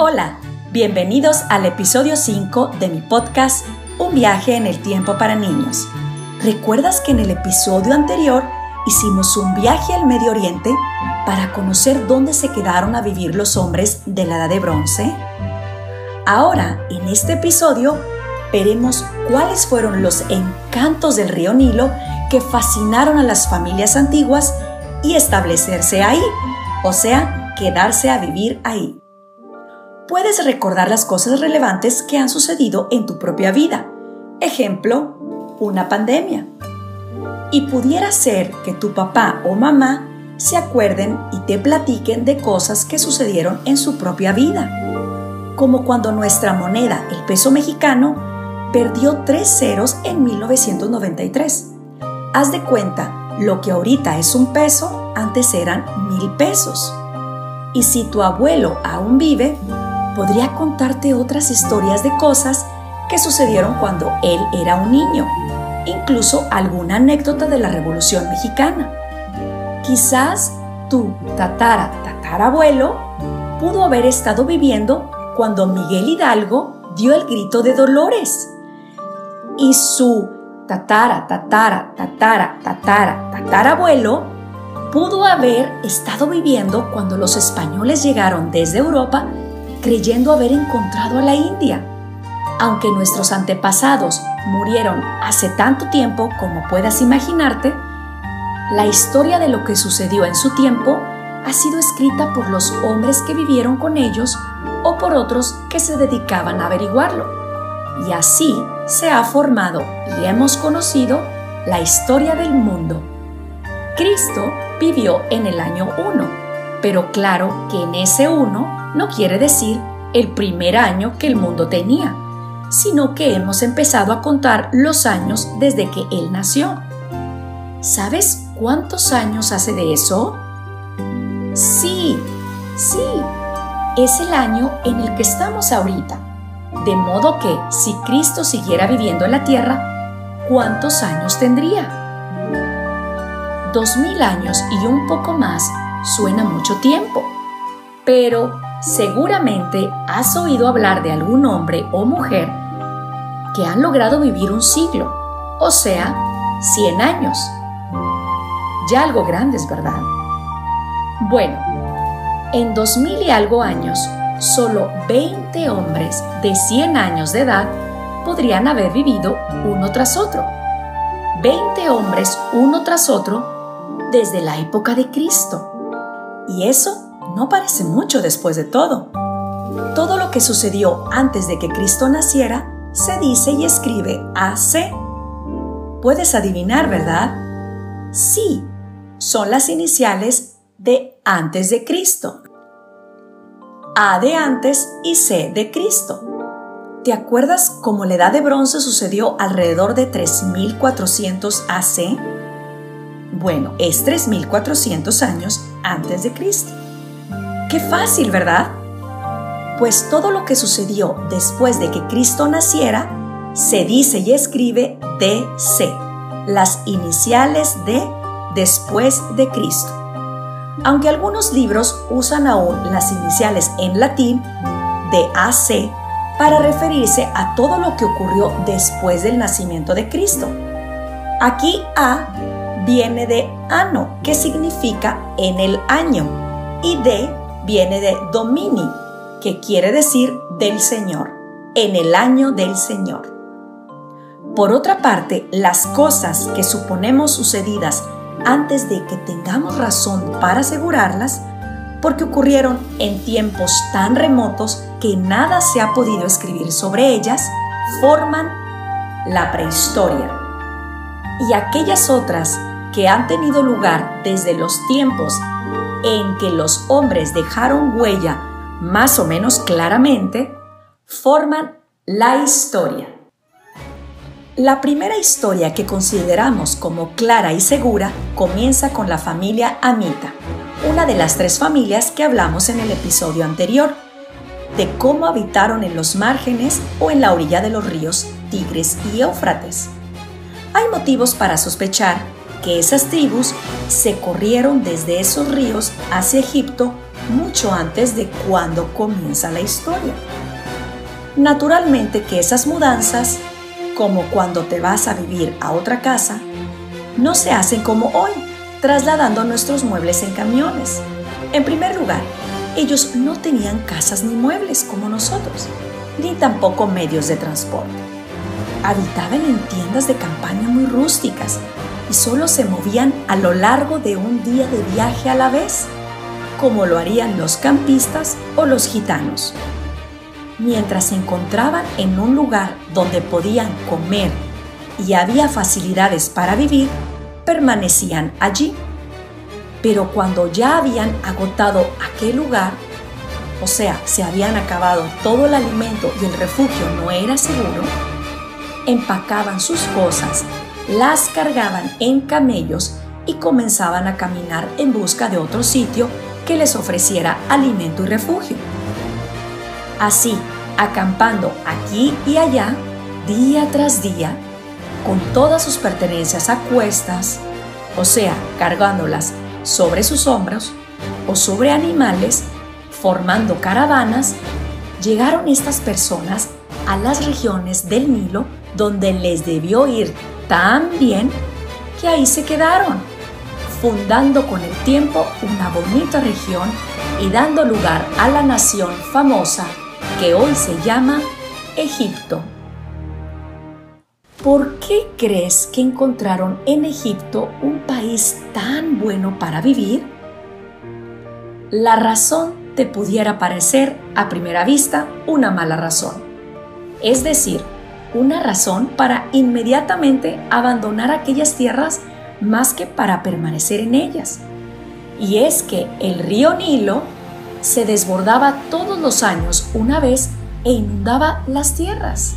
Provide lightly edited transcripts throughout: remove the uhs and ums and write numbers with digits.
Hola, bienvenidos al episodio 5 de mi podcast Un viaje en el tiempo para niños. ¿Recuerdas que en el episodio anterior hicimos un viaje al Medio Oriente para conocer dónde se quedaron a vivir los hombres de la Edad de Bronce? Ahora, en este episodio, veremos cuáles fueron los encantos del río Nilo que fascinaron a las familias antiguas y establecerse ahí, o sea, quedarse a vivir ahí. Puedes recordar las cosas relevantes que han sucedido en tu propia vida. Ejemplo, una pandemia. Y pudiera ser que tu papá o mamá se acuerden y te platiquen de cosas que sucedieron en su propia vida. Como cuando nuestra moneda, el peso mexicano, perdió 3 ceros en 1993. Haz de cuenta, lo que ahorita es un peso, antes eran 1,000 pesos. Y si tu abuelo aún vive, podría contarte otras historias de cosas que sucedieron cuando él era un niño, incluso alguna anécdota de la Revolución Mexicana. Quizás tu tatarabuelo pudo haber estado viviendo cuando Miguel Hidalgo dio el grito de Dolores, y su tatarabuelo pudo haber estado viviendo cuando los españoles llegaron desde Europa creyendo haber encontrado a la India. Aunque nuestros antepasados murieron hace tanto tiempo como puedas imaginarte, la historia de lo que sucedió en su tiempo ha sido escrita por los hombres que vivieron con ellos o por otros que se dedicaban a averiguarlo. Y así se ha formado y hemos conocido la historia del mundo. Cristo vivió en el año 1, pero claro que en ese 1 no quiere decir el primer año que el mundo tenía, sino que hemos empezado a contar los años desde que Él nació. ¿Sabes cuántos años hace de eso? Sí, es el año en el que estamos ahorita. De modo que, si Cristo siguiera viviendo en la tierra, ¿cuántos años tendría? 2000 años y un poco más suena mucho tiempo, pero seguramente has oído hablar de algún hombre o mujer que han logrado vivir un siglo, o sea, 100 años. Ya algo grandes, ¿verdad? Bueno, en 2000 y algo años, solo 20 hombres de 100 años de edad podrían haber vivido uno tras otro. 20 hombres uno tras otro desde la época de Cristo. Y eso no parece mucho después de todo. Todo lo que sucedió antes de que Cristo naciera se dice y escribe AC. Puedes adivinar, ¿verdad? Sí, son las iniciales de antes de Cristo. A de antes y C de Cristo. ¿Te acuerdas cómo la Edad de Bronce sucedió alrededor de 3400 AC? Bueno, es 3400 años antes de Cristo. ¡Qué fácil!, ¿verdad? Pues todo lo que sucedió después de que Cristo naciera se dice y escribe DC, las iniciales de después de Cristo. Aunque algunos libros usan aún las iniciales en latín de AC para referirse a todo lo que ocurrió después del nacimiento de Cristo. Aquí A viene de anno, que significa en el año, y D viene de domini, que quiere decir del Señor, en el año del Señor. Por otra parte, las cosas que suponemos sucedidas antes de que tengamos razón para asegurarlas, porque ocurrieron en tiempos tan remotos que nada se ha podido escribir sobre ellas, forman la prehistoria. Y aquellas otras que han tenido lugar desde los tiempos en que los hombres dejaron huella más o menos claramente, forman la historia. La primera historia que consideramos como clara y segura comienza con la familia Amita, una de las 3 familias que hablamos en el episodio anterior, de cómo habitaron en los márgenes o en la orilla de los ríos Tigris y Éufrates. Hay motivos para sospechar que esas tribus se corrieron desde esos ríos hacia Egipto mucho antes de cuando comienza la historia. Naturalmente que esas mudanzas, como cuando te vas a vivir a otra casa, no se hacen como hoy, trasladando nuestros muebles en camiones. En primer lugar, ellos no tenían casas ni muebles como nosotros, ni tampoco medios de transporte. Habitaban en tiendas de campaña muy rústicas y solo se movían a lo largo de un día de viaje a la vez, como lo harían los campistas o los gitanos. Mientras se encontraban en un lugar donde podían comer y había facilidades para vivir, permanecían allí. Pero cuando ya habían agotado aquel lugar, o sea, se habían acabado todo el alimento y el refugio no era seguro, empacaban sus cosas, las cargaban en camellos y comenzaban a caminar en busca de otro sitio que les ofreciera alimento y refugio. Así, acampando aquí y allá, día tras día, con todas sus pertenencias a cuestas, o sea, cargándolas sobre sus hombros o sobre animales, formando caravanas, llegaron estas personas a las regiones del Nilo, donde les debió ir tan bien que ahí se quedaron, fundando con el tiempo una bonita región y dando lugar a la nación famosa que hoy se llama Egipto. ¿Por qué crees que encontraron en Egipto un país tan bueno para vivir? La razón te pudiera parecer a primera vista una mala razón, es decir, una razón para inmediatamente abandonar aquellas tierras más que para permanecer en ellas. Y es que el río Nilo se desbordaba todos los años una vez e inundaba las tierras.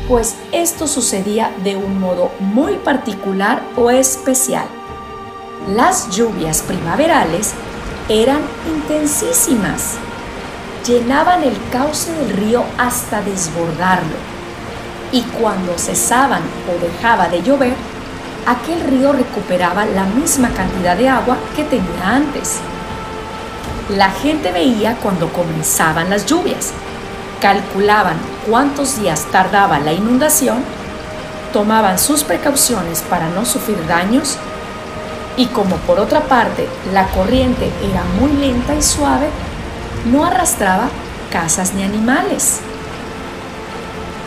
Pues esto sucedía de un modo muy particular o especial. Las lluvias primaverales eran intensísimas. Llenaban el cauce del río hasta desbordarlo. Y cuando cesaban o dejaba de llover, aquel río recuperaba la misma cantidad de agua que tenía antes. La gente veía cuando comenzaban las lluvias, calculaban cuántos días tardaba la inundación, tomaban sus precauciones para no sufrir daños y como por otra parte la corriente era muy lenta y suave, no arrastraba casas ni animales.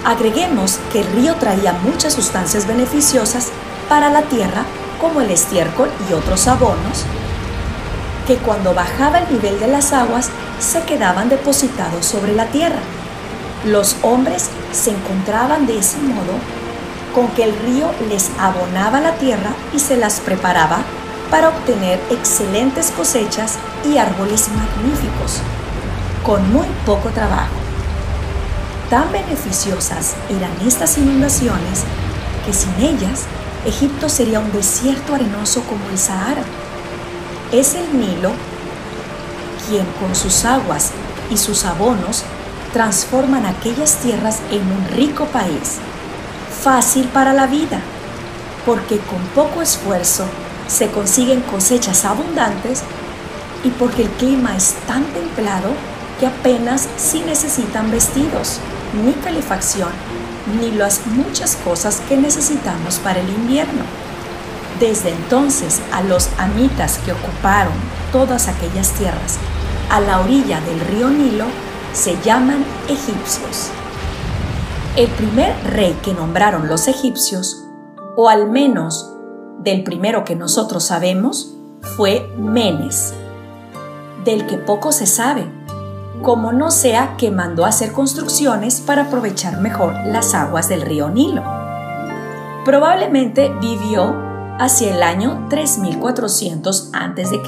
Agreguemos que el río traía muchas sustancias beneficiosas para la tierra como el estiércol y otros abonos, que cuando bajaba el nivel de las aguas se quedaban depositados sobre la tierra. Los hombres se encontraban de ese modo con que el río les abonaba la tierra y se las preparaba para obtener excelentes cosechas y árboles magníficos, con muy poco trabajo. Tan beneficiosas eran estas inundaciones que sin ellas Egipto sería un desierto arenoso como el Sahara. Es el Nilo quien con sus aguas y sus abonos transforman aquellas tierras en un rico país, fácil para la vida, porque con poco esfuerzo se consiguen cosechas abundantes y porque el clima es tan templado que apenas si necesitan vestidos, ni calefacción, ni las muchas cosas que necesitamos para el invierno. Desde entonces, a los amitas que ocuparon todas aquellas tierras a la orilla del río Nilo se llaman egipcios. El primer rey que nombraron los egipcios, o al menos del primero que nosotros sabemos, fue Menes, del que poco se sabe, como no sea que mandó hacer construcciones para aprovechar mejor las aguas del río Nilo. Probablemente vivió hacia el año 3400 a.C.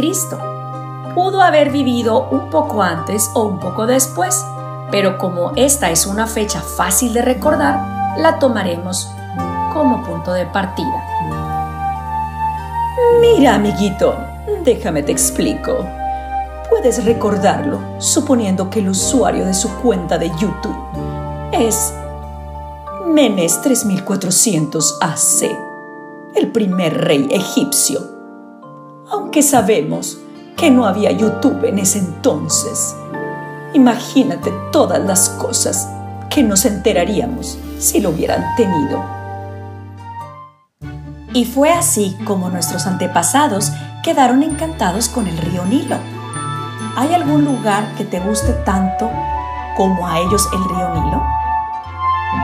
Pudo haber vivido un poco antes o un poco después, pero como esta es una fecha fácil de recordar, la tomaremos como punto de partida. Mira, amiguito, déjame te explico. Puedes recordarlo suponiendo que el usuario de su cuenta de YouTube es Menes 3400 AC, el primer rey egipcio. Aunque sabemos que no había YouTube en ese entonces. Imagínate todas las cosas que nos enteraríamos si lo hubieran tenido. Y fue así como nuestros antepasados quedaron encantados con el río Nilo. ¿Hay algún lugar que te guste tanto como a ellos el río Nilo?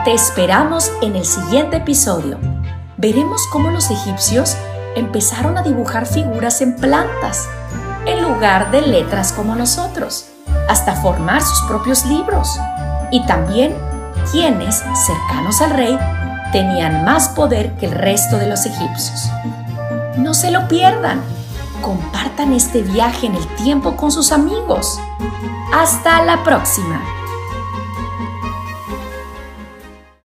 Te esperamos en el siguiente episodio. Veremos cómo los egipcios empezaron a dibujar figuras en plantas, en lugar de letras como nosotros, hasta formar sus propios libros. Y también quienes, cercanos al rey, tenían más poder que el resto de los egipcios. No se lo pierdan. Compartan este viaje en el tiempo con sus amigos. ¡Hasta la próxima!